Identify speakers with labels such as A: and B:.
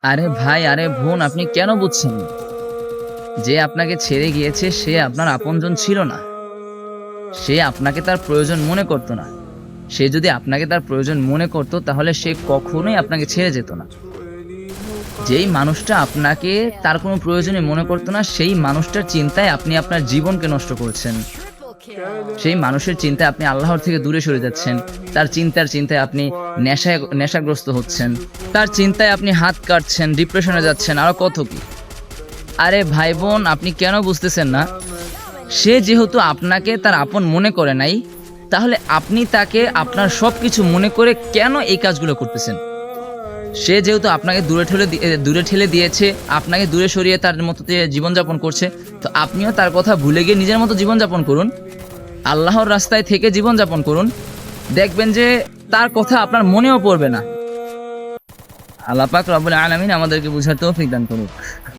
A: আরে ভাই, আরে বোন, আপনি কেন বুঝছেন না? যে আপনাকে ছেড়ে গিয়েছে সে আপনার আপনজন ছিল না। সে আপনাকে তার প্রয়োজন মনে করতো না। সে যদি আপনাকে তার প্রয়োজন মনে করতো তাহলে সে কখনোই আপনাকে ছেড়ে যেত না। যেই মানুষটা আপনাকে তার কোনো প্রয়োজনে মনে করতো না, সেই মানুষটার চিন্তায় আপনি আপনার জীবনকে নষ্ট করছেন। সেই মানুষের চিন্তায় আপনি আল্লাহর থেকে দূরে সরে যাচ্ছেন। তার চিন্তায় আপনি নেশাগ্রস্ত হচ্ছেন। তার চিন্তায় আপনি হাত কাটছেন, ডিপ্রেশনে যাচ্ছেন, আরো কত কি। আরে ভাই বোন, আপনি কেন বুঝতেছেন না? সে যেহেতু আপনাকে তার আপন মনে করে নাই, তাহলে আপনি তাকে আপনার সবকিছু মনে করে কেন এই কাজগুলো করতেছেন? সে যেহেতু আপনাকে দূরে ঠেলে দিয়েছে, আপনাকে দূরে সরিয়ে তার মতো জীবনযাপন করছে, তো আপনিও তার কথা ভুলে গিয়ে নিজের মতো জীবনযাপন করুন। আল্লাহর রাস্তায় থেকে জীবনযাপন করুন। দেখবেন যে তার কথা আপনার মনেও পড়বে না। আল্লাহ পাক রব্বুল আলামিন আমাদেরকে বুঝার তৌফিক দান করুক।